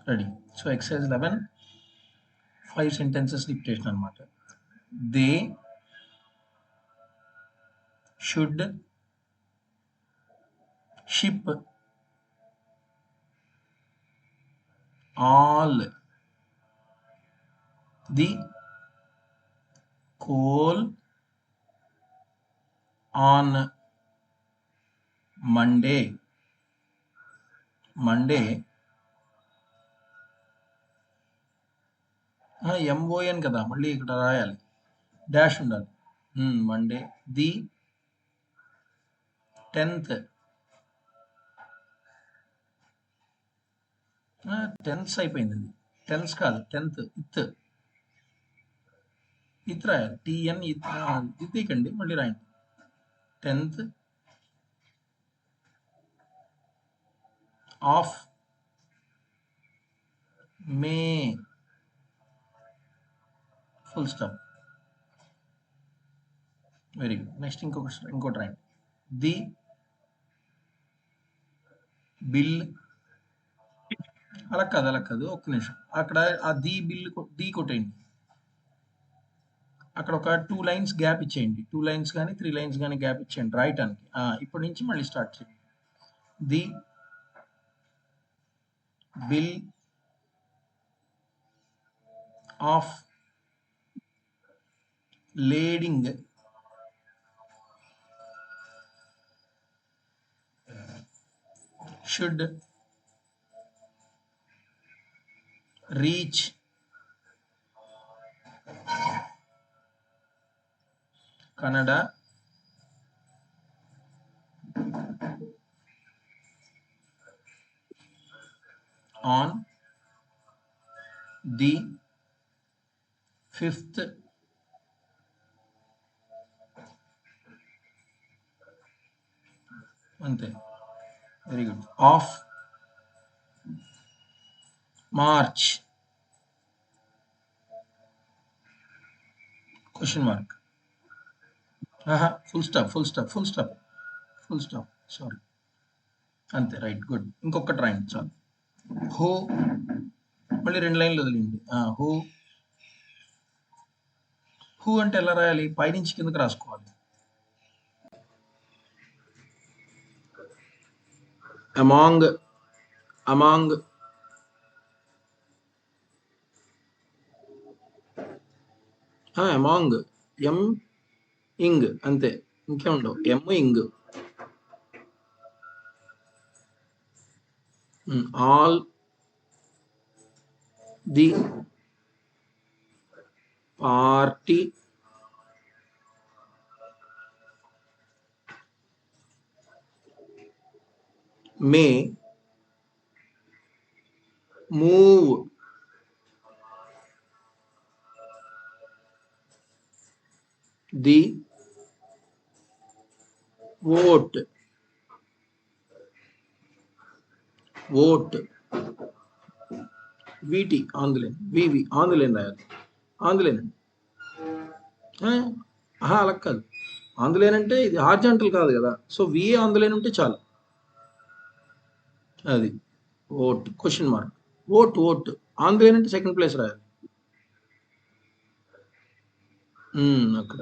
Ready. So exercise 11 5 sentences dictation అనమాట. They should ship all the coal on Monday MON కదా, మళ్ళీ ఇక్కడ రాయాలి, డాష్ ఉండాలి. మండే ది 10th 10th అయిపోయింది, అది 10th కాదు 10th ఇత్ రాయాలి, TN ఇత్కండి, మళ్ళీ రాయండి 10th of May full stop. Very good. Next ఇంకోటి రాయండి. ది బిల్, అలా కాదు ఒక్క నిమిషం, అక్కడ ఆ ది బిల్ ది కొట్టేయండి, అక్కడ ఒక 2 లైన్స్ గ్యాప్ ఇచ్చేయండి, 2 లైన్స్ కానీ 3 లైన్స్ కానీ గ్యాప్ ఇచ్చేయండి రాయటానికి. ఇప్పటి నుంచి మళ్ళీ స్టార్ట్ చేయండి. The bill of lading should reach Canada on the 5th అంతే. Very good. Of March question mark, full stop sorry, అంతే. Right, good. ఇంకొకటి రాయండి చాలు. హూ, మళ్ళీ 2 లైన్లు వదిలేయండి. హూ అంటే ఎలా రాయాలి, పైనుంచి కిందకి రాసుకోవాలి. అమాంగ్ అమాంగ్ ఎం ఇంగ్, అంతే, ఇంకేముండవు. ఎమ్ ఇంగ్. All the party may move the vote వీటి ఆందులేన్, వివి ఆందులేన్ రాయాలి. ఆందులేన్ అలా కాదు, ఆందులేన్ అంటే ఇది హార్జాంటల్ కాదు కదా, సో వి ఆందులేన్ ఉంటే చాలు. అది ఓట్ క్వశ్చన్ మార్క్, ఓట్ ఆందులేన్ అంటే సెకండ్ ప్లేస్ రాయాలి. అక్కడ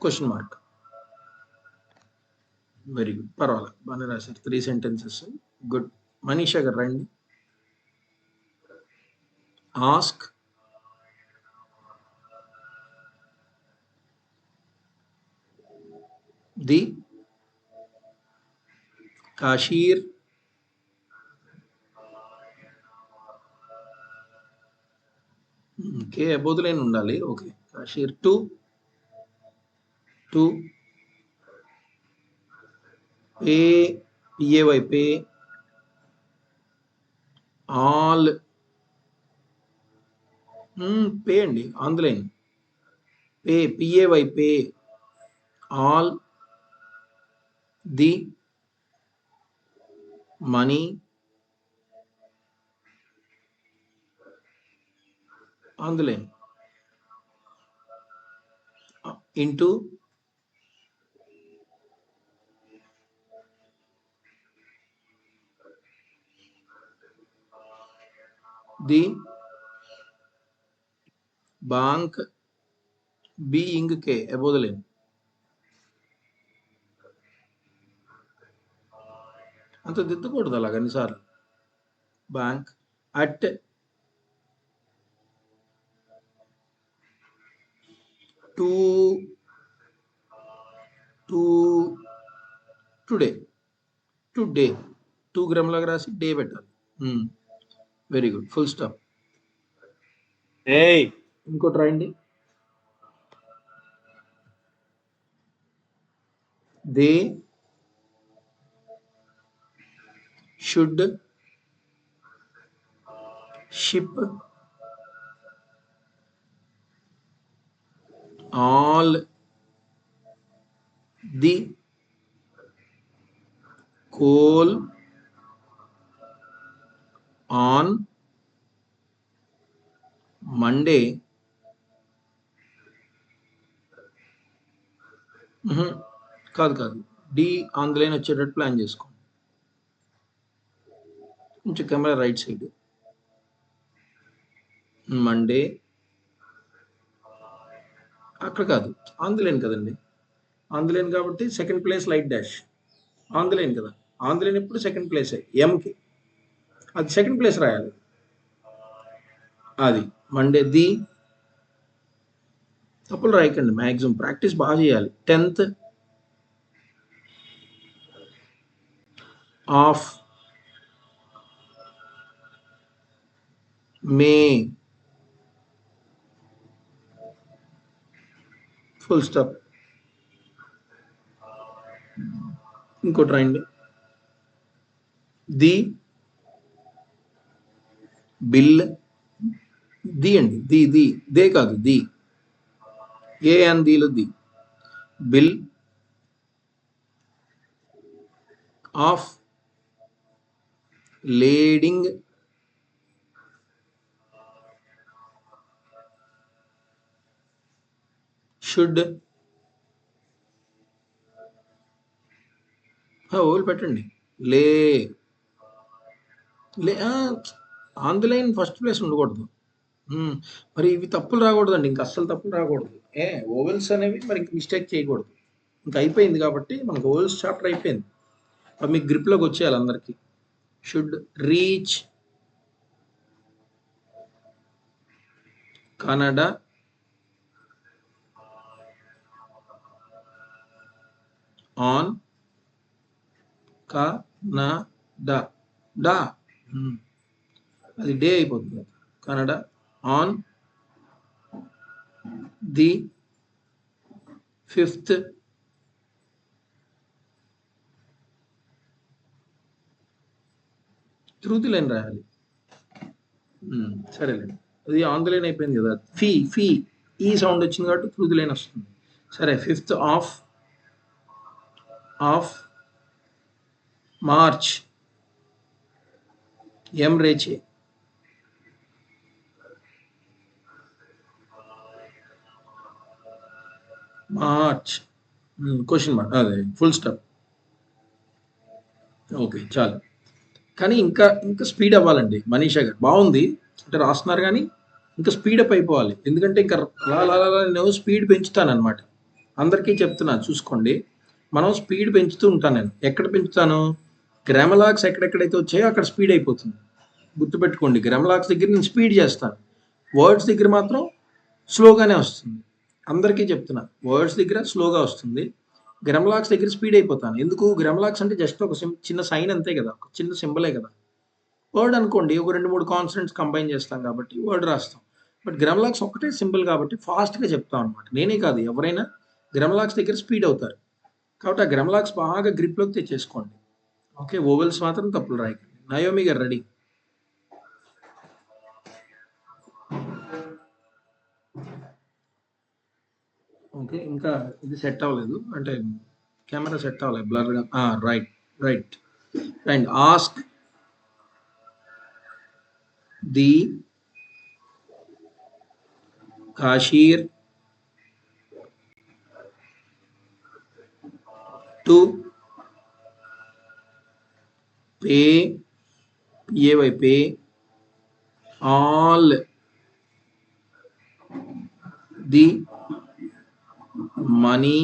క్వశ్చన్ మార్క్. వెరీ గుడ్, పర్వాలేదు, బాగానే రాశారు. 3 సెంటెన్సెస్, గుడ్. మనీషా గారు రండి. ఆస్క్ ది కాషీర్ కే అబోధులైన ఉండాలి. Okay, cashier to pay, P A Y pay, all pay అండి, underline pay, P A Y pay, all the money underline into the bank being కే ఎబోదలేను అంత దిద్దకూడదు అలాగ అన్నిసార్లు. Bank at two two today today 2 gram లాగా రాసి డే పెట్టాలి. Very good. Full stop. ఏయ్ ఇంకోటి రాయండి. They should ship all the coal on Monday. కాదు కాదు, డి ఆన్ ది లైన్ వచ్చేటట్టు ప్లాన్ చేసుకోండి. కొంచెం కెమెరా రైట్ సైడ్. మండే అక్కడ కాదు, ఆన్ ది లైన్ కదండి. ఆన్ ది లైన్ కాబట్టి second place light dash. On the line కదా, ఆన్ ది లైన్ ఎప్పుడు సెకండ్ ప్లేసే ఎంకి, అది సెకండ్ ప్లేస్ రాయాలి. అది మండే ది తప్పులు రాయకండి, మ్యాక్సిమం ప్రాక్టీస్ బాగా చేయాలి. 10th of May full stop. ఇంకోటి రాయండి. ది బిల్, ది అండి, ది దే కాదు, ది ఏ అండ్ దీలో the bill of lading should all పెట్టండి. Lay lay on the line first place ఉండకూడదు. మరి ఇవి తప్పులు రాకూడదండి, ఇంకా అస్సలు తప్పులు రాకూడదు. ఓవెల్స్ అనేవి మరి ఇంక మిస్టేక్ చేయకూడదు. ఇంకా అయిపోయింది కాబట్టి మనకు ఓవెల్స్ చాప్టర్ అయిపోయింది. అవి మీకు గ్రిప్లోకి వచ్చేయాలి అందరికీ. Should reach Kannada on Kannada డా అది డే అయిపోతుంది. Kannada on the 5th through the line రాయాలి. సరేలేండి, అది ఆన్ ది లైన్ అయిపోయింది కదా. ఫీ ఈ సౌండ్ వచ్చింది కాబట్టి త్రూ ది లైన్ వస్తుంది. సరే, 5th ఆఫ్ మార్చ్ ఎం రేచే మార్చ్ క్వశ్చన్ మార్క్, అదే ఫుల్ స్టాప్. ఓకే చాలు. కానీ ఇంకా ఇంకా స్పీడ్ అవ్వాలండి మనీషా గారు. బాగుంది అంటే రాస్తున్నారు, కానీ ఇంకా స్పీడప్ అయిపోవాలి. ఎందుకంటే ఇంకా నేను స్పీడ్ పెంచుతానమాట. అందరికీ చెప్తున్నాను చూసుకోండి. మనం స్పీడ్ పెంచుతూ ఉంటాను. నేను ఎక్కడ పెంచుతాను, గ్రామలాక్స్ ఎక్కడెక్కడైతే వచ్చాయో అక్కడ స్పీడ్ అయిపోతుంది. గుర్తుపెట్టుకోండి, గ్రామలాక్స్ దగ్గర నేను స్పీడ్ చేస్తాను, వర్డ్స్ దగ్గర మాత్రం స్లోగానే వస్తుంది. అందరికీ చెప్తున్నా, వర్డ్స్ దగ్గర స్లోగా వస్తుంది, గ్రామలాక్స్ దగ్గర స్పీడ్ అయిపోతాను. ఎందుకు, గ్రామలాక్స్ అంటే జస్ట్ ఒక చిన్న సైన్ అంతే కదా, ఒక చిన్న సింబలే కదా. వర్డ్ అనుకోండి, ఒక 2-3 కాన్సనెంట్స్ కంబైన్ చేస్తాం కాబట్టి వర్డ్ రాస్తాం. బట్ గ్రామలాక్స్ ఒకటే సింపుల్ కాబట్టి ఫాస్ట్గా చెప్తాం అనమాట. నేనే కాదు, ఎవరైనా గ్రామలాక్స్ దగ్గర స్పీడ్ అవుతారు. కాబట్టి ఆ గ్రామలాక్స్ బాగా గ్రిప్లోకి తెచ్చేసుకోండి. ఓకే, ఓవెల్స్ మాత్రం తప్పులు రాయకండి. నయోమి గారు రెడీ? ఓకే, ఇంకా ఇది సెట్ అవ్వలేదు అంటే కెమెరా సెట్ అవ్వలేదు, బ్లర్గా. Right. And ask the cashier to pay all the money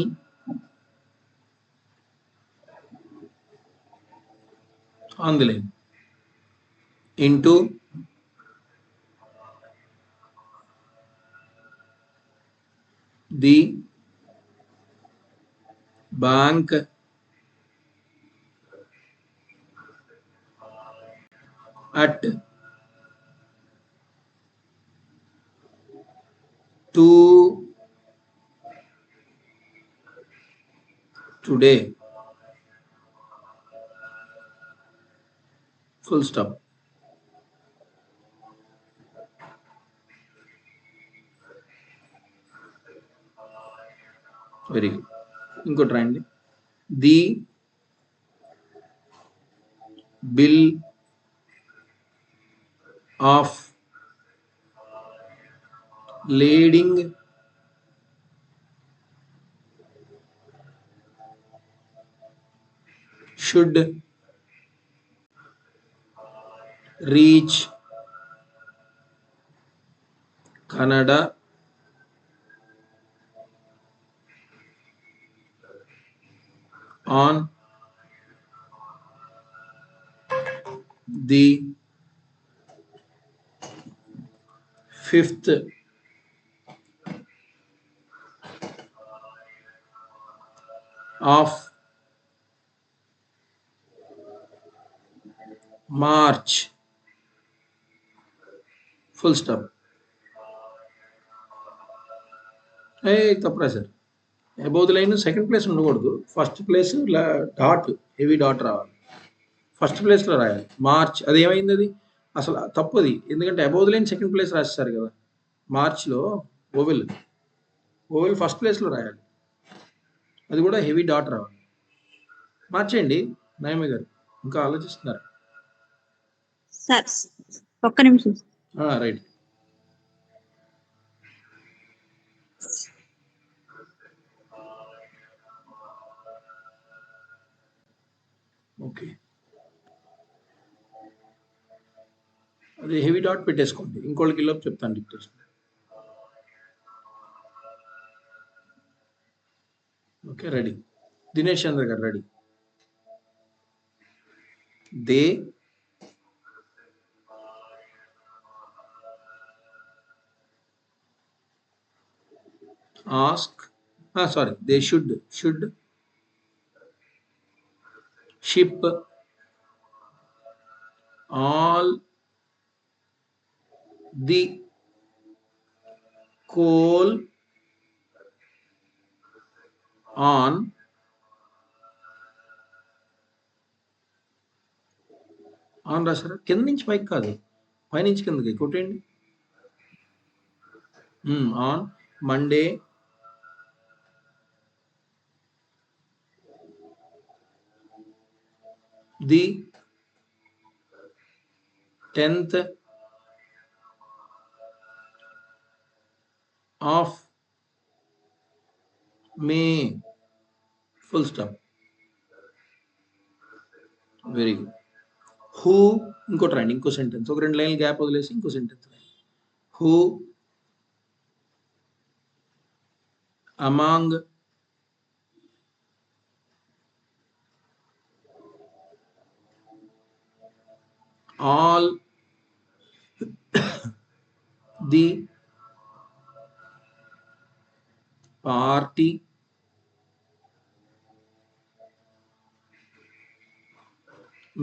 on the line into the bank at 2 today. Full stop. Very good. ఇంకోటి రాయండి. The bill of lading should reach Canada on the 5th of March. Full stop. తప్పరా sir. Above the line second place ఉండకూడదు. First place dot heavy dot రావాలి. First ప్లేస్లో రాయాలి. March. అది ఏమైంది? అది అసలు తప్పది. ఎందుకంటే above the line second place రాస్తారు కదా. మార్చ్లో ఓవెల్ ఫస్ట్ ప్లేస్లో రాయాలి. అది కూడా హెవీ డాట్ రావాలి. మార్చేయండి నయమి గారు. ఇంకా ఆలోచిస్తున్నారు సార్. ఒక్క నిమిషం. రైట్. ఓకే, అది హెవీ డాట్ పెట్టేసుకోండి. ఇంకోళ్ళకి లోపు చెప్తాను dictation. Okay, ready. Dinesh Chandra గారు ready. They ask sorry they should ship all the coal on రాసారా? కింద నుంచి పైకి కాదు, పైనుంచి కిందకి కొట్టండి. On Monday the 10th of May. Full stop. Very good. Who ఇంకోటి రాయండి. ఇంకో సెంటెన్స్, ఒక 2 లైన్లు గ్యాప్ వదిలేసి ఇంకో సెంటెన్స్ రాయండి. Who among all the party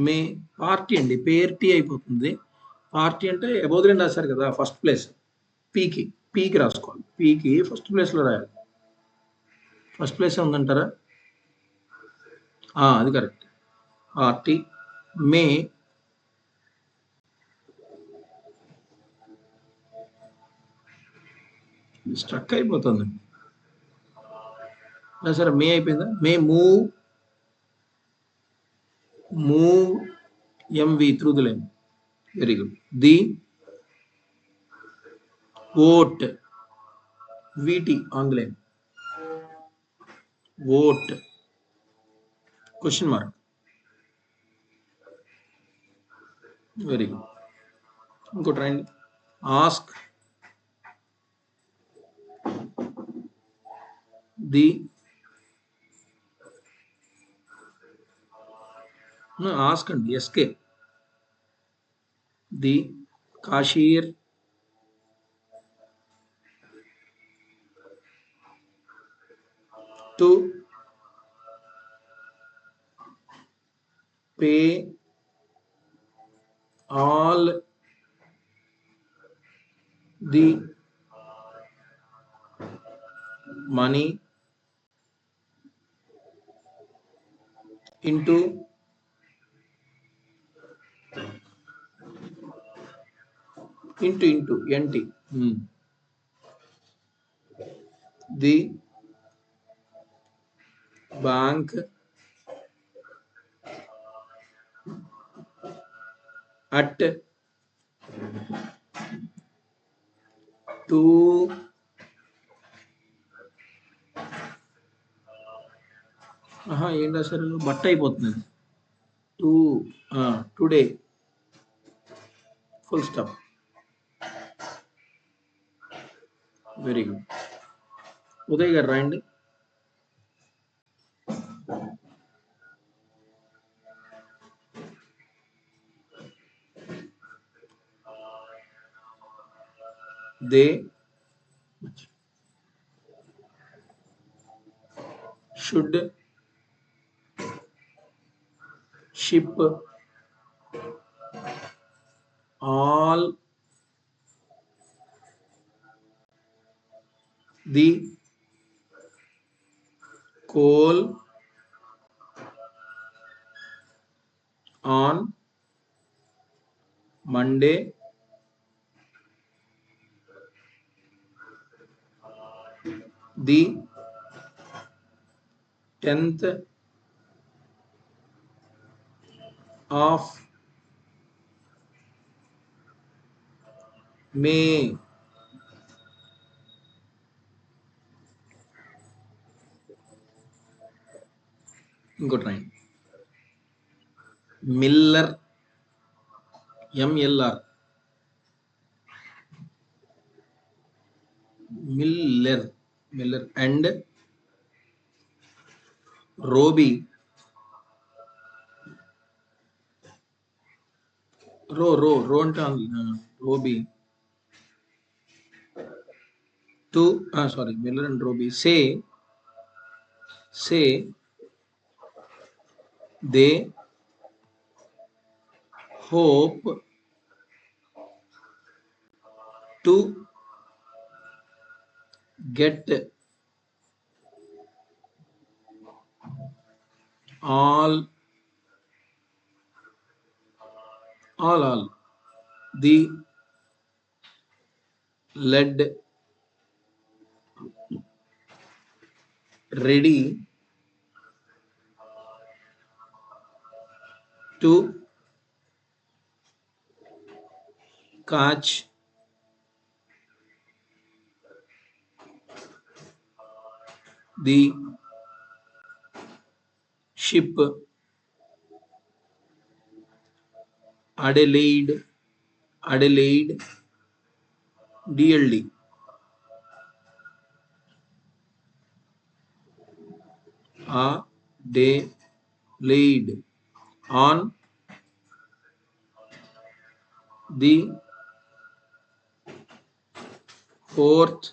May. Party అండి, పేర్టీ అయిపోతుంది. పార్టీ అంటే అబౌవ్ ది లైన్ రాశారు కదా. ఫస్ట్ ప్లేస్ పీకి రాసుకోవాలి. పీకి ఫస్ట్ ప్లేస్లో రాయాలి. ఫస్ట్ ప్లేస్ ఉందంటారా? అది కరెక్ట్. పార్టీ మే స్ట్రక్ అయిపోతుంది సరే. మే అయిపోయిందా? May move M V through the line. Very good. The vote V T on the line. Vote question mark. Very good. ఇంకోటి రాయండి. ask the no, ask and sk the cashier to pay all the money into nt the bank at 2 ఏం రాశారు బట్ట అయిపోతుంది two today full stop very good Uday గారు రాయండి they should ship all the coal on Monday the 10th of May. ఇంకోటి రాయండి Miller M L R Miller and Robbie రో అంటే Robbie to sorry Miller and Robbie say they hope to get all the lead ready to catch the ship Adelaide DLD Adelaide on the 4th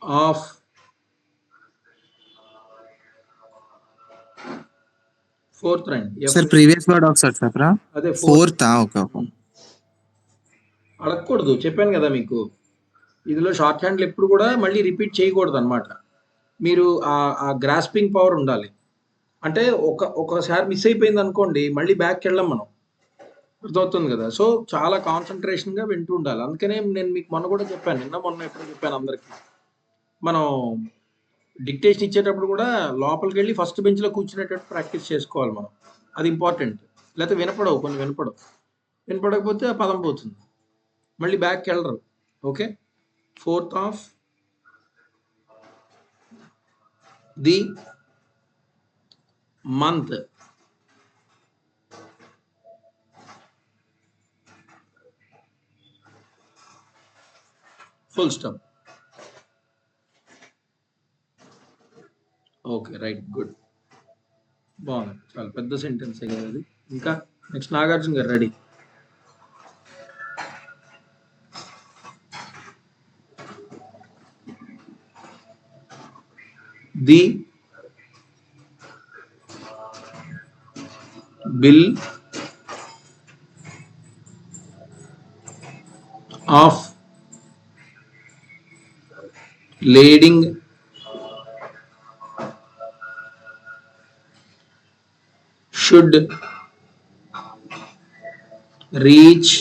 of fourth రండి sir previous word ఒకసారి చెప్పరా అదే fourth okay అడగకూడదు చెప్పాను కదా మీకు ఇదిలో short హ్యాండ్లు ఎప్పుడు కూడా మళ్ళీ రిపీట్ చేయకూడదు అనమాట మీరు ఆ గ్రాస్పింగ్ పవర్ ఉండాలి అంటే ఒకసారి మిస్ అయిపోయింది అనుకోండి మళ్ళీ బ్యాక్కి వెళ్ళాం మనం అర్థమవుతుంది కదా సో చాలా కాన్సన్ట్రేషన్గా వింటూ ఉండాలి అందుకనే నేను మీకు మొన్న కూడా చెప్పాను మొన్న ఎప్పుడు చెప్పాను అందరికీ మనం డిక్టేషన్ ఇచ్చేటప్పుడు కూడా లోపలికి వెళ్ళి ఫస్ట్ బెంచ్లో కూర్చునేటట్టు ప్రాక్టీస్ చేసుకోవాలి మనం అది ఇంపార్టెంట్ లేకపోతే కొన్ని వినపడకపోతే ఆ పదం పోతుంది మళ్ళీ బ్యాక్కి వెళ్ళరు okay 4th of the month full stop. Okay, right, good, బాగుంది, చాలా పెద్ద సెంటెన్స్ కదా అది. ఇంకా నెక్స్ట్ నాగార్జున గారు, ready. The bill of lading should reach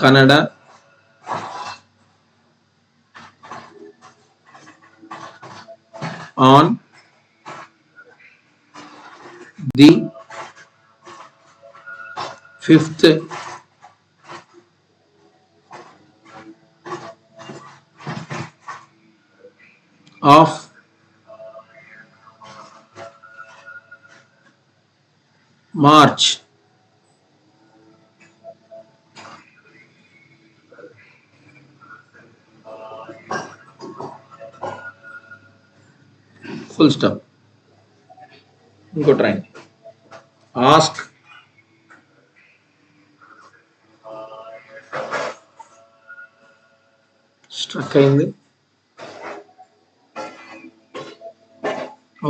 Kannada on the 5th of March. Full stop. ఇంకో ట్రై. ఆస్క్ స్ట్రక్ అయింది.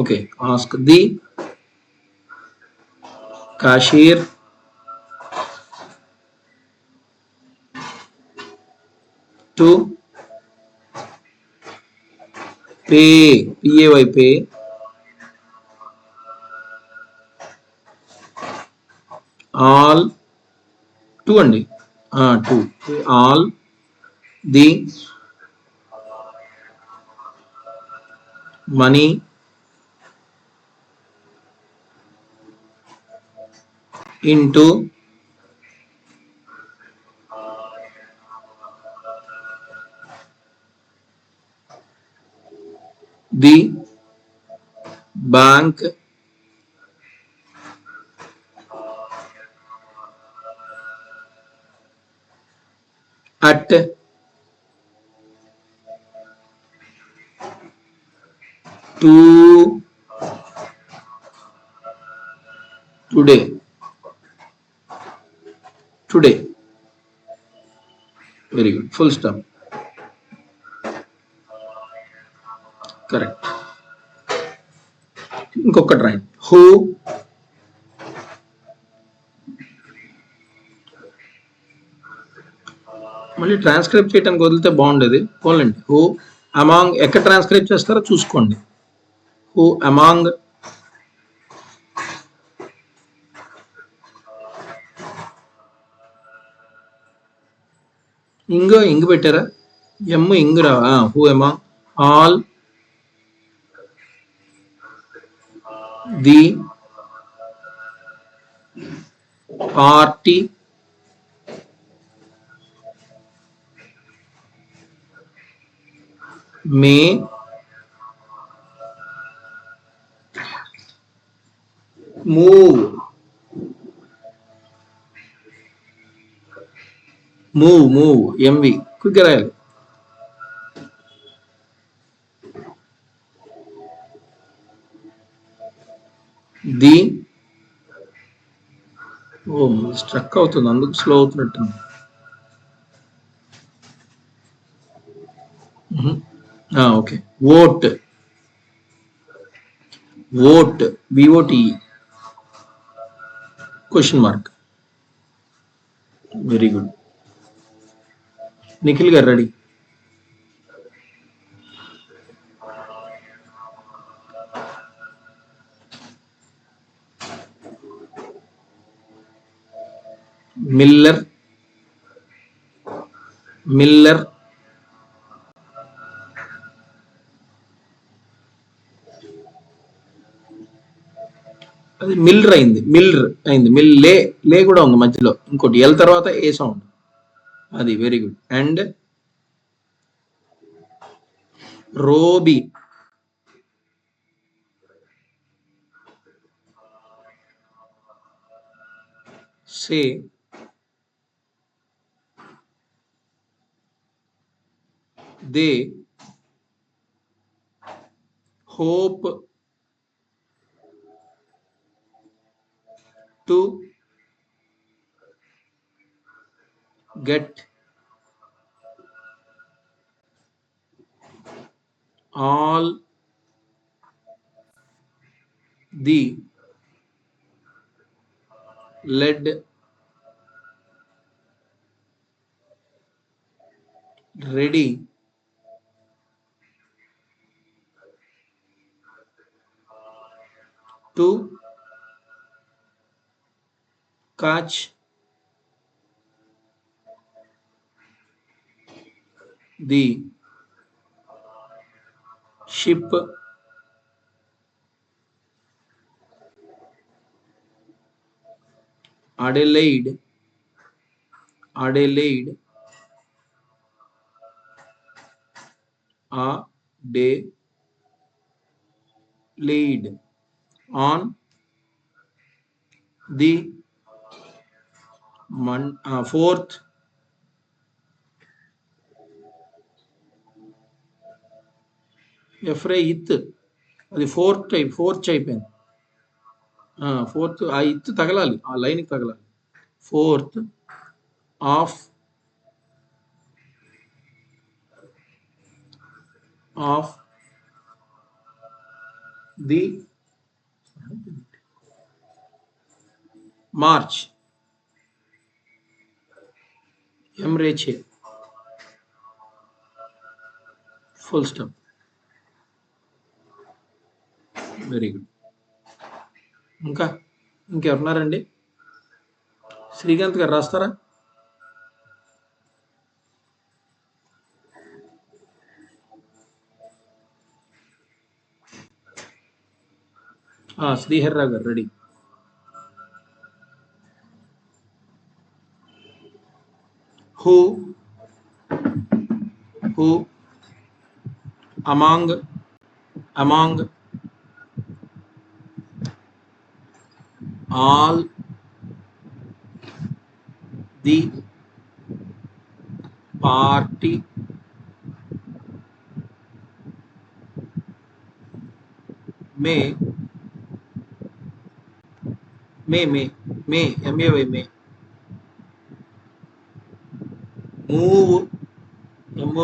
Okay, ask the cashier to pay, pay all to అండి, to pay all the money into the bank at two today. Very good. Full stop. Correct. ఇంకొక try. Who మళ్ళీ transcribe చేయడానికి వదిలితే బాగుండేది. పోలండి. Who among, ఎక్కడ transcribe చేస్తారో చూసుకోండి. హూ అమాంగ్ ఇంగు పెట్టారా? ఇంగు రావా? Who among all the party may move M V quick రాయాలి. ది స్ట్రక్ అవుతుంది, అందుకు స్లో అవుతున్నట్టుంది. Okay, vote VOTE question mark. Very good. Nikhil గారు, రెడీ. మిల్లర్ అది మిల్లర్ అయింది. లే కూడా ఉంది మధ్యలో, ఇంకోటి ఎల్ తర్వాత ఏ సౌండ్, అది. Very good. And Robbie say they hope to get all the lead ready to catch the ship Adelaide Adelaide on the 4th ఇత్ అది ఫోర్త్ అయిపోయింది. ఫోర్త్ ఆ ఇత్ తగలాలి, ఆ లైన్కి తగలాలి. 4th ఆఫ్ ది మార్చ్ ఎంరేచే ఫుల్ స్టాప్. Very good. ఇంకెవరున్నారండి? శ్రీకాంత్ గారు రాస్తారా? శ్రీహర్రావు గారు ready. who among all the party may move the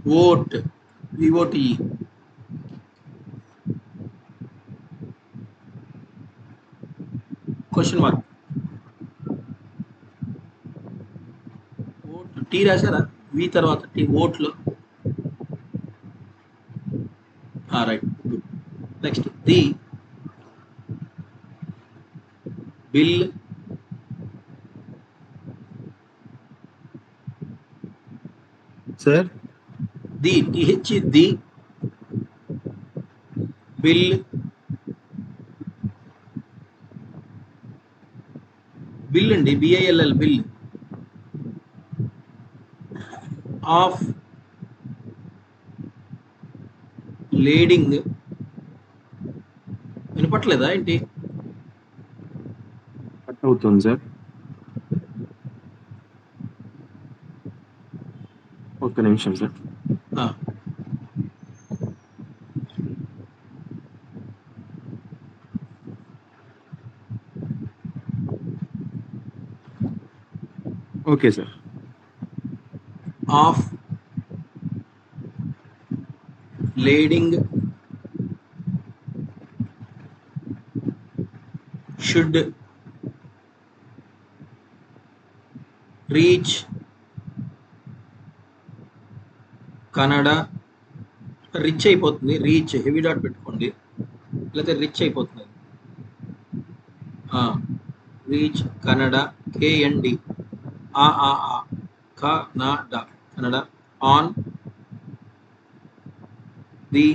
vote question mark vote T రాశారా? వి తర్వాత టీ ఓట్లో. Right, good. Next the bill sir the T H the bill అండి, B I L L bill of lading. వినపట్లేదా ఏంటి? కట్ అవుతుంది sir, ఒక్క నిమిషం sir. Okay sir. Of lading should reach Kannada. Rich అయిపోతుంది, రీచ్ హెవీ డాట్ పెట్టుకోండి, లేకపోతే రిచ్ అయిపోతుంది. Reach Kannada KND Kannada on the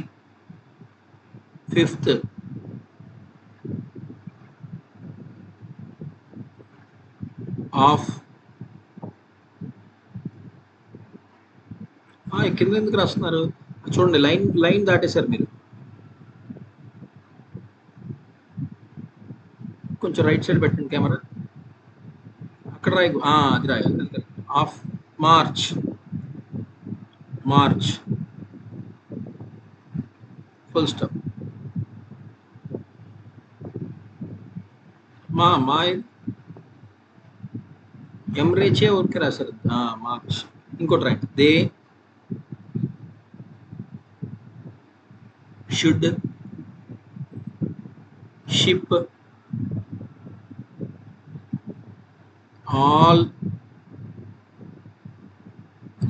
5th of కింద ఎందుకు రాస్తున్నారు? చూడండి, లైన్ దాటేశారు మీరు. కొంచెం రైట్ సైడ్ పెట్టండి కెమెరా. అక్కడ రాయి, అది రాయాలి. Of March, March full stop. మా ఎంరేచే ఊరికే రాశారు. మార్చ్. ఇంకోటి right. They should ship all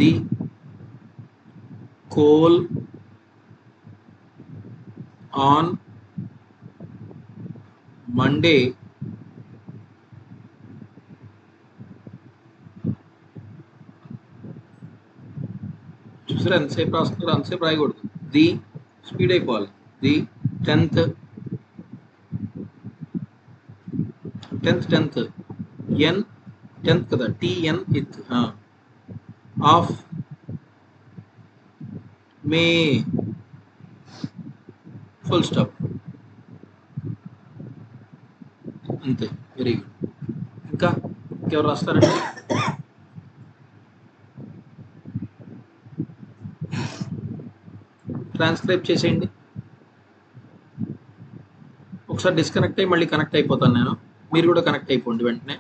the coal on Monday చూసారా ఎంతసేపు రాస్తున్నారు, అంతసేపు రాయకూడదు. ది స్పీడ్ అయిపోవాలి. ది 10th ఎన్ 10th కదా, టిఎన్ ఇత్ ఆఫ్ మే ఫుల్ స్టాప్. అంతే. Very good. ఇంకా ఇంకెవరు రాస్తారండి? ట్రాన్స్క్రైబ్ చేసేయండి. ఒకసారి డిస్కనెక్ట్ అయ్యి మళ్ళీ కనెక్ట్ అయిపోతాను నేను. మీరు కూడా కనెక్ట్ అయిపోండి వెంటనే.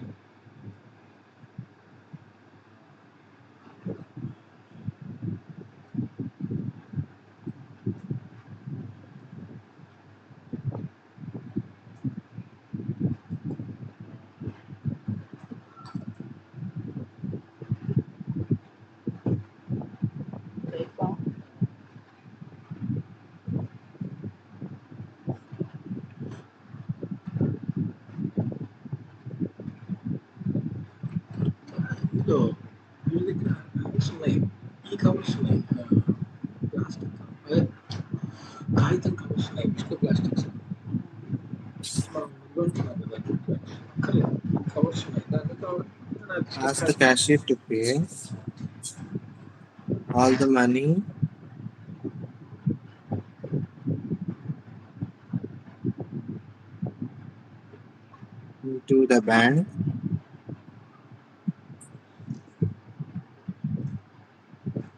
ఇందులో వీళ్ళ దగ్గర కవర్స్ ఉన్నాయి, ఈ కవర్స్ ఉన్నాయి, ప్లాస్టిక్ కాగితం కవర్స్ ఉన్నాయి, విష్ణు ప్లాస్టిక్స్. మనం ముందుంటున్నాం కదా, అక్కర్లేదు. కవర్స్ ఉన్నాయి, దాన్ని కావాలి. Ask the cashier to pay all the money into the bank.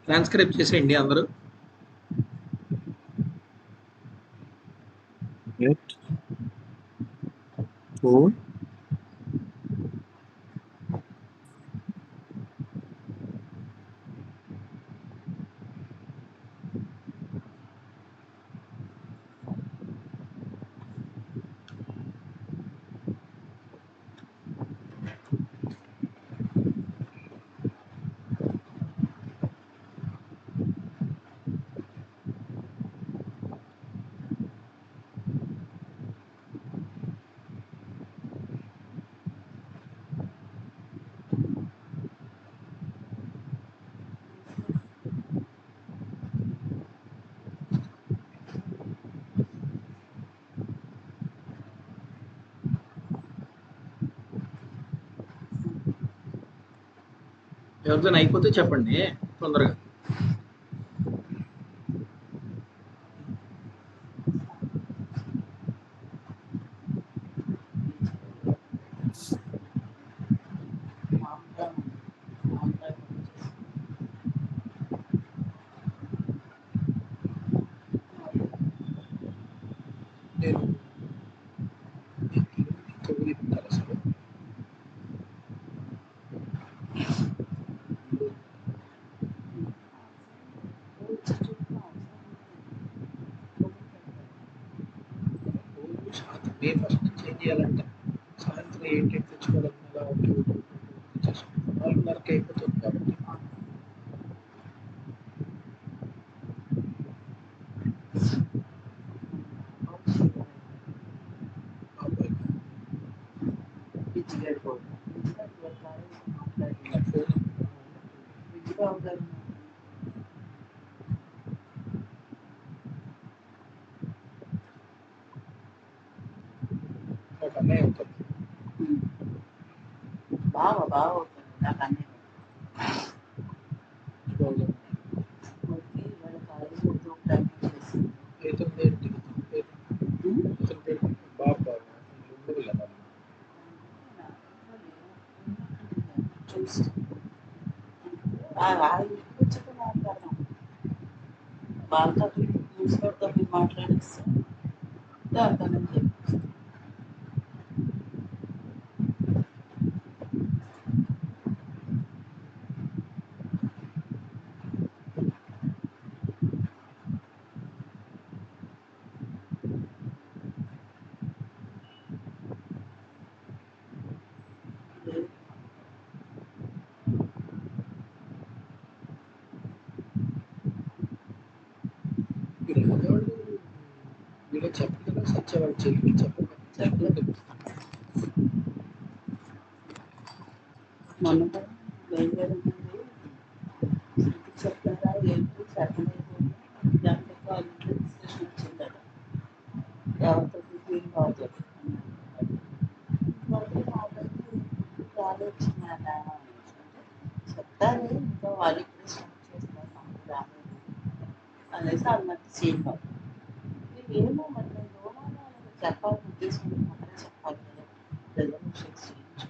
Transcribe చేసేయండి అందరూ. It to ఎవరిదైనా అయిపోతే చెప్పండి తొందరగా. నేను తొమ్మిది పెట్టాలి అసలు. మే ఫస్ట్ నుంచి ఏం చేయాలంటే సాయంత్రం 8 తెచ్చుకోవడం, అలా 4:30కి అయిపోతుంది కాబట్టి ఒక అన్నయ్య అవుతుంది. బాగా అవుతుంది నాకు అన్నీ వాళ్ళ కాలేజీలో ఏదో ఒక టైం చేస్తుంది ఇతని పేరు బాబా ఉండదు కదా. న్యూస్ వాళ్ళు వచ్చాక మాట్లాడదాం వాళ్ళతో న్యూస్ పేపర్తో మీరు మాట్లాడిస్తే దాంతో నేను చెప్పిస్తాను. ఈ రాజవాళ్ళు వీళ్ళకి చెప్పదు కదా, సత్య వాళ్ళ చెల్లికి చెప్పదు. చెప్పలేదు. మొన్న కూడా ఏం జరిగింది చెప్పారా ఏంటి చెప్పలేదు దాంట్లో వాళ్ళకి డిస్కషన్ వచ్చిందట ఎవరితో ఫీల్ కావచ్చు వచ్చిందట చెప్తారు ఇంకా వాళ్ళు ఇప్పుడు స్టార్ట్ చేస్తారు మనకు రాలేదు అనేసి అన్నట్టు సీన్ కాదు ఏమో మరి నేను చెప్పాలని ఉద్దేశం మాత్రమే చెప్పాలి కదా రెజల్యూషన్స్ చేయించు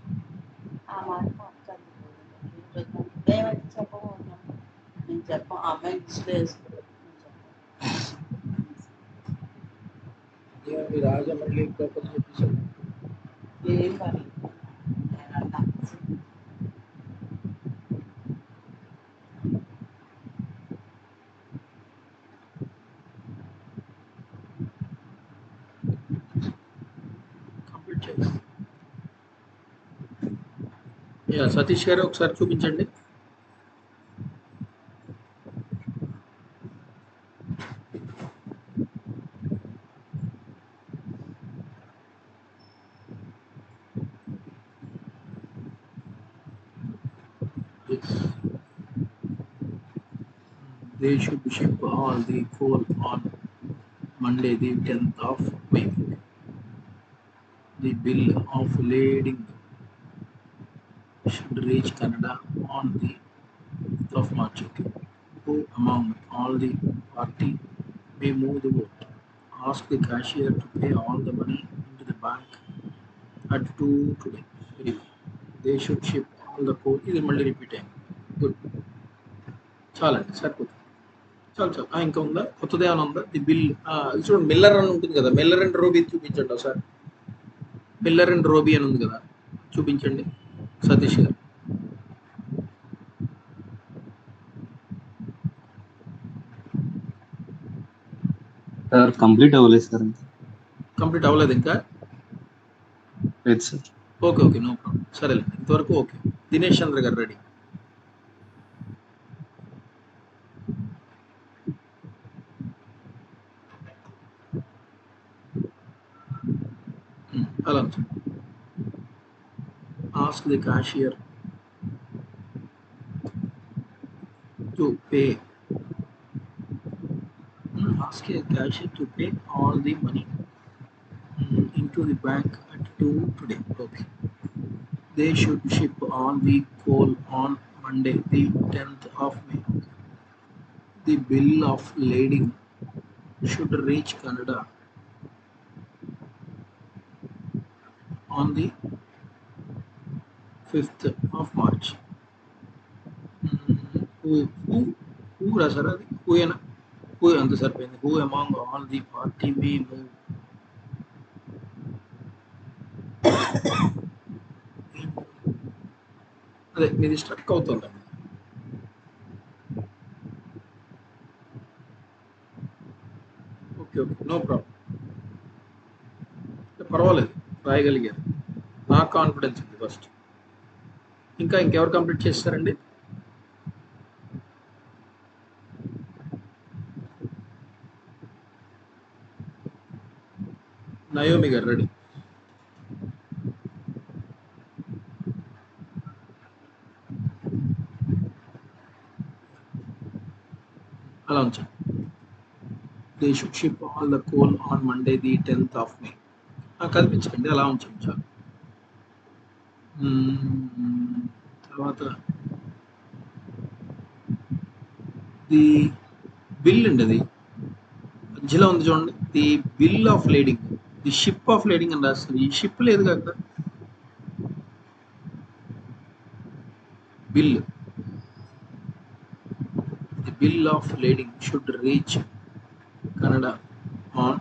ఆ మాట మా అక్క అందుకోలేదు మేమైతే చెప్పబోతున్నాం నేను చెప్పాం ఆ అమ్మాయి లిస్ట్లో వేసుకోలేదు నేను చెప్పాను ఈ రాజ మళ్ళీ ఇంకో పని చెప్పేసాడు. ఏం పర్లేదు నేను అన్నా కంప్లీట్ చేయాలి. యా, సతీష్ గారు ఒకసారి చూపించండి. They should ship all the coal on Monday, the 10th of May. The bill of lading should reach Canada on the 5th of March. Okay. Who among all the party may move the vote? Ask the cashier to pay all the money into the bank at 2 today. Very good. They should ship all the coal. ఇది మళ్ళీ repeat అయింది. Good, చాలండి, సరిపోతుంది. చాలు చాలు. ఇంకా ఉందా? కొత్తది ఏమైనా ఉందా? ది బిల్ చూడండి, మిల్లర్ అని ఉంటుంది కదా, మిల్లర్ అండ్ రోబీ చూపించండి ఒకసారి. మిల్లర్ అండ్ రోబీ అని ఉంది కదా, చూపించండి సతీష్ గారు. సార్ కంప్లీట్ అవ్వలేదు సార్. కంప్లీట్ అవ్వలేదు ఇంకా? లేదు sir. Okay okay, no problem. సరేలేండి, ఇంతవరకు ఓకే. దినేష్ చంద్ర గారు రెడీ. అలా ask the cashier to pay. Ask a cashier to pay all the money into the bank at 2 today. Okay. They should ship all the coal on Monday, the 10th of May. The bill of lading should reach Canada on the 5th of March. Who రాసారా అది? హూయేనా? Who అంత సరిపోయింది. Who among all the party may move. అదే మీది struck అవుతుందండి. Okay okay, no problem, పర్వాలేదు, రాయగలిగారు. నాకు confidence ఉంది first. ఇంకెవరు కంప్లీట్ చేస్తారండి? నయోమి గారు రెడీ. అలా ఉంచండి. They should ship all the coal on Monday, the 10th of May. కల్పించండి, అలా ఉంచండి చాలు. తర్వాత ది బిల్ అండి, అది మధ్యలో ఉంది చూడండి. The bill of lading, the ship of lading అని రాస్తుంది. ఈ షిప్ లేదు కదా. bill. The bill of lading should reach Canada on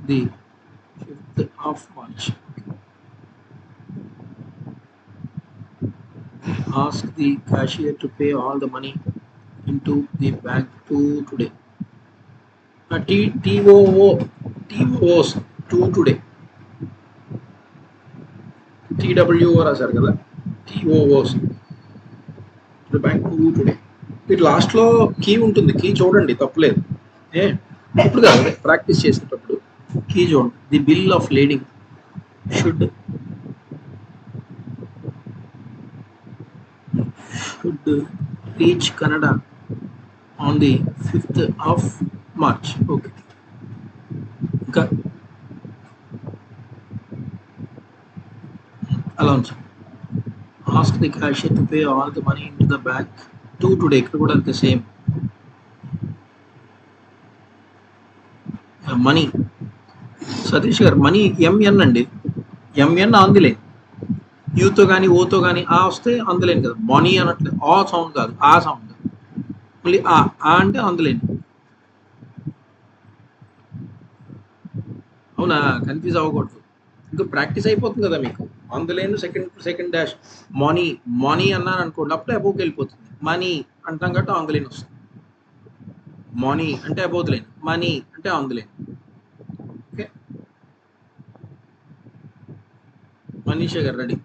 the 5th of March. Ask the cashier to pay all the money into the bank today. TOOs to today. TWO రాశారు కదా, TOOs to bank today. వీటి లాస్ట్లో key ఉంటుంది, key చూడండి తప్పులేదు. ఇప్పుడు కాదు, practice చేసేటప్పుడు కీ చూడండి. The bill of lading should reach Canada on the 5th of March. Okay, ఇంకా అలా ఉంచు. Ask the cashier to pay all the money in to the bank today. ఇక్కడ కూడా అంతే సేమ్. మనీ, సతీష్ గారు, మనీ ఎంఎన్ అండి. MN ఆందిలే, యూతో కానీ ఓతో కానీ ఆ వస్తే అందులేను కదా. మనీ అనట్లేదు, ఆ సౌండ్ కాదు, ఆ సౌండ్. మళ్ళీ ఆ అంటే అందులేను. అవునా, కన్ఫ్యూజ్ అవ్వకూడదు. ఇంకా ప్రాక్టీస్ అయిపోతుంది కదా మీకు. అందులేను సెకండ్ డాష్. మనీ అన్నాను అనుకోండి, అప్పుడే అబోకి వెళ్ళిపోతుంది. మనీ అంటాం కాబట్టి అందులేను వస్తుంది. మనీ అంటే అబోతులేను, మనీ అంటే అందులేను. ఓకే, మనీషా గారు రెడీ.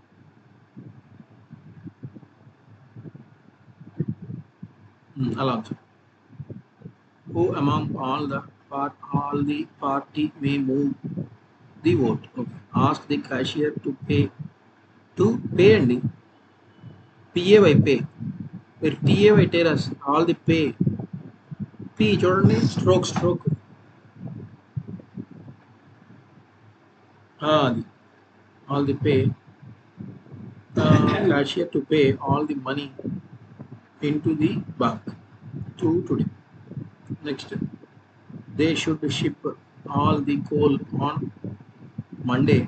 అలా ఉంచు. Who among all the party may move the vote? Okay. Ask the cashier to pay అండి. PAY pay. మీరు TAY టేరస్ ఆల్ ది పే. P చూడండి, స్ట్రోక్. అది all the pay. Cashier to pay all the money into the bank today. Next, they should ship all the coal on Monday.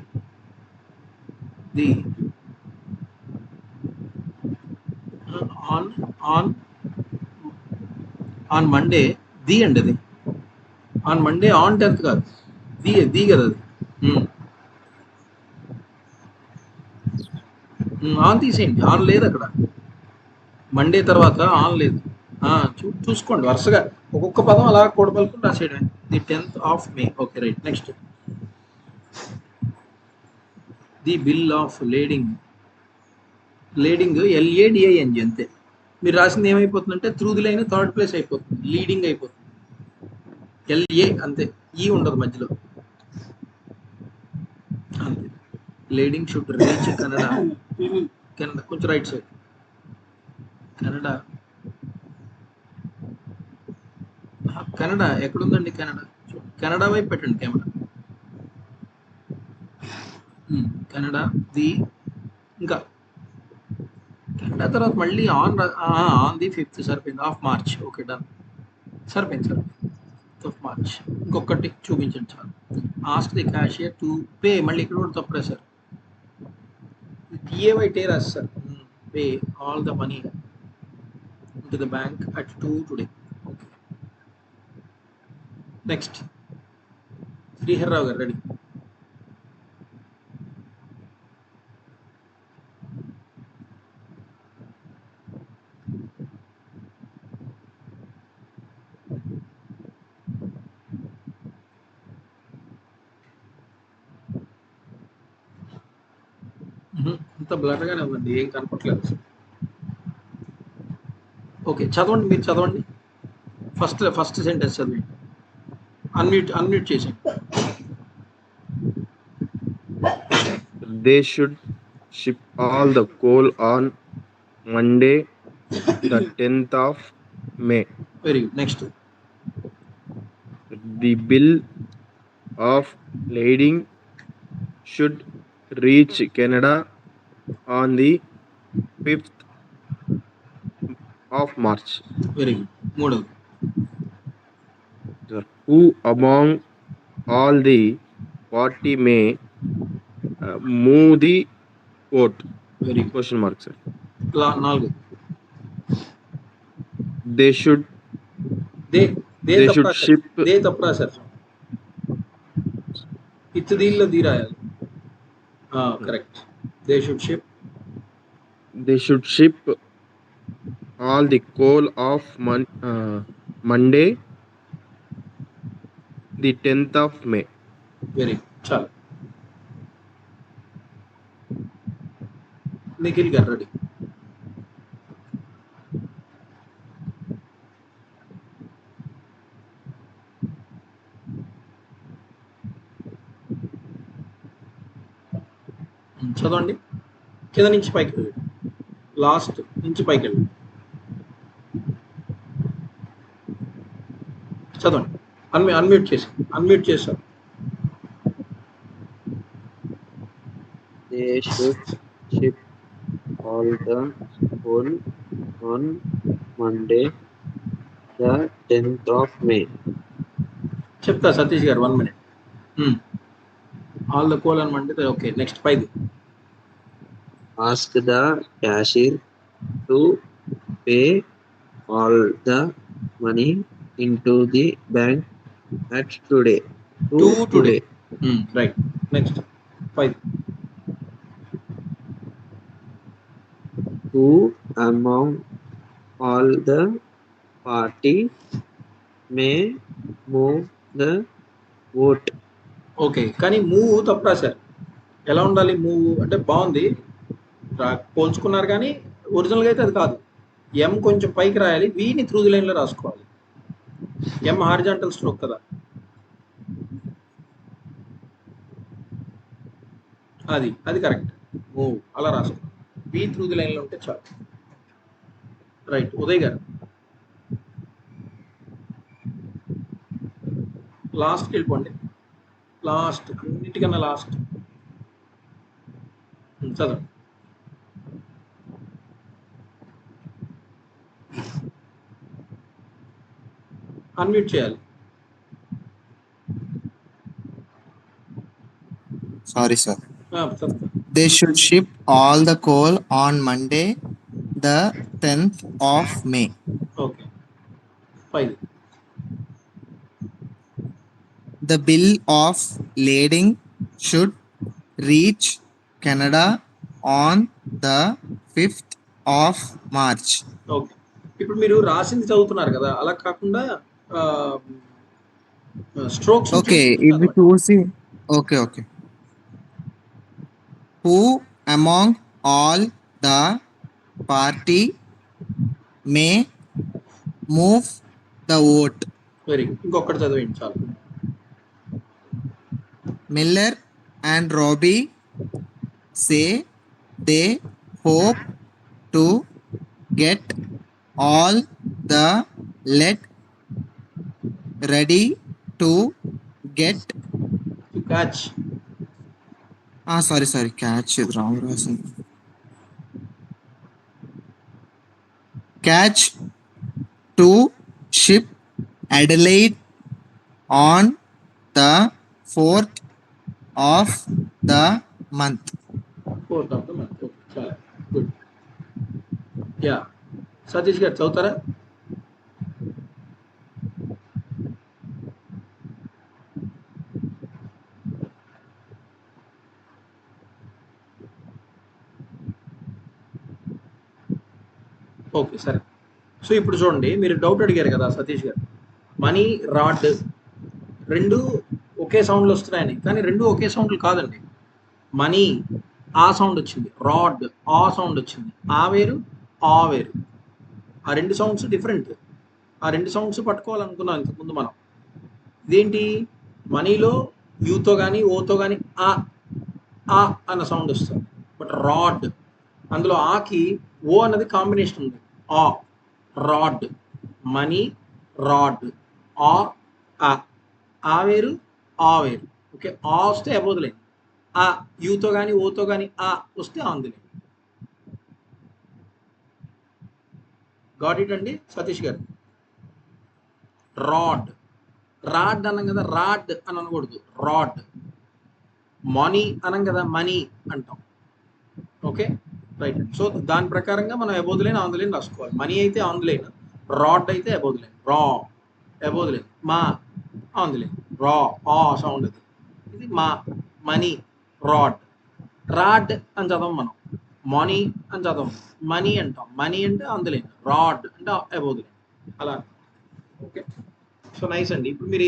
On Monday, అండి అది. On Monday, on 10th కాదు, the కదా అది. On తీసేయండి, on లేదు అక్కడ. Monday తర్వాత on లేదు. చూసుకోండి వరుసగా ఒక్కొక్క పదం అలా కూడబలుకుని రాసేయడమే. ది 10th of May. Okay, right. Next, the bill of lading LADING అంతే. మీరు రాసింది ఏమైపోతుందంటే through the line third place అయిపోతుంది, లీడింగ్ అయిపోతుంది. LA అంతే, ఈ ఉండదు మధ్యలో, అంతే. లేడింగ్ షుడ్ రీచ్ కెనడా కొంచెం రైట్ సైడ్. కెనడా ఎక్కడుందండి? కెనడా వైపు పెట్టండి కెమెరా. కెనడా ఇంకా కెనడా తర్వాత మళ్ళీ ఆన్ ది 5th సరిపోయింది, ఆఫ్ మార్చ్. Okay, done. సరిపోయింది ఆఫ్ మార్చ్. ఇంకొకటి చూపించండి చాలు. Ask the cashier to pay. మళ్ళీ ఇక్కడ కూడా తప్పు రాశారు. TAY టేరస్ sir. Pay all the money to the bank at 2 today. Okay, next, Sriharrao గారు రెడీ. ఇంత బ్లర్గానే ఉందండి, ఏం కనపట్లేదు. ఓకే, చదవండి, మీరు చదవండి. ఫస్ట్ సెంటెన్స్ చదివండి. అన్మ్యూట్ చేసి. They should ship all the coal on Monday, the 10th of May. Very good. Next, The bill of lading should reach Canada on the 5th of March. Very good. మూడవది, Who among all the party may move the vote? Very good. Question mark, sir. 4. They should they they they తప్పు should రాశారు. ship they తప్పు రాశారు. ఇత్తు దీనిలో దీ రాయాలి. Correct. They should ship all the coal of Monday, the 10th of May. Very good. చాలు. నిఖిల్ గారు ready. చదవండి. కింద నుంచి పైకి వెళ్ళండి. లాస్ట్ నుంచి పైకి వెళ్ళండి. చదవండి. అన్మ్యూట్ చేశారు. They should ship all the coal on Monday, the 10th of May. చెప్తా సతీష్ గారు 1 minute. ఆల్ ద కోల్ అని అంటే ఓకే. నెక్స్ట్ పైది. Ask the cashier to pay all the money into the bank at today. Today. Right. Next పైది. Who among all the party may move the vote? Okay. కానీ move తప్పు రాశారు. ఎలా ఉండాలి move అంటే బాగుంది, పోల్చుకున్నారు కానీ ఒరిజినల్గా అయితే అది కాదు. ఎం కొంచెం పైకి రాయాలి, వీని త్రూ ది లైన్లో రాసుకోవాలి. ఎం హారిజాంటల్ స్ట్రోక్ కదా, అది కరెక్ట్. మూవ్ అలా రాసుకోవాలి. వి త్రూ ది లైన్లో ఉంటే చాలు. రైట్. ఉదయ్ గారు లాస్ట్కి వెళ్ళిపోండి. లాస్ట్, అన్నిటికన్నా లాస్ట్. చదవండి. అన్మ్యూట్ చేయాలి. Sorry, sir. చదవండి. They should ship all the coal on Monday, the 10th of May. Okay. 5. The bill of lading should reach Canada on the 5th of March. Okay. ఇప్పుడు మీరు రాసింది చదువుతున్నారు కదా, అలా కాకుండా strokes. Okay, if we choosing. Okay. Who among all the party may move the vote? Very good. ఇంకొకటి చదివేయండి చాలు. Miller and Robbie say they hope to get all the lead ready to get. To catch. Sorry, catch is wrong. Catch to ship Adelaide on the 4th of the month. 4th of the month. Okay, చాలా good. Yeah, Satish గారు చదువుతారా? Okay, సరే. So ఇప్పుడు చూడండి, మీరు doubt అడిగారు కదా సతీష్ గారు, మనీ రాడ్ రెండు ఒకే సౌండ్లు వస్తున్నాయని. కానీ రెండు ఒకే సౌండ్లు కాదండి. మనీ ఆ సౌండ్ వచ్చింది, రాడ్ ఆ సౌండ్ వచ్చింది. ఆ వేరు, ఆ వేరు. ఆ రెండు సౌండ్స్ డిఫరెంట్. ఆ రెండు సౌండ్స్ పట్టుకోవాలనుకున్నాం ఇంతకుముందు మనం. ఇదేంటి, మనీలో యూతో కానీ ఓతో కానీ ఆ అన్న సౌండ్ వస్తుంది. బట్ రాడ్ అందులో ఆకి ఓ అన్నది కాంబినేషన్ ఉంది. ఆ రాడ్, మనీ రాడ్, ఆ వేరు, ఆ వేరు. ఓకే, ఆ వస్తే అబోదులే. ఆ యూతో కానీ ఓతో కానీ ఆ వస్తే అందులే. గాట్ ఇట్ అండి సతీష్ గారు. రాడ్ అనం కదా, రాడ్ అని అనకూడదు, రాడ్. మనీ అనం కదా, మనీ అంటాం. Okay, right. సో దాని ప్రకారంగా మనం above the line on the line రాసుకోవాలి. మనీ అయితే ఆన్ ది లైన్, రాడ్ అయితే అబోవ్ ది లైన్. రా అబోవ్ ది లైన్, మా ఆన్ ది లైన్, రా ఆ సౌండ్ అది. ఇది మా మనీ రాడ్. రాడ్ అని చదవం మనం, మనీ అని చదవం, మనీ అంటాం. మనీ అంటే ఆన్ ది లైన్, రాడ్ అంటే అబోవ్ ది లైన్, అలా. ఓకే, సో నైస్ అండి. ఇప్పుడు మీరు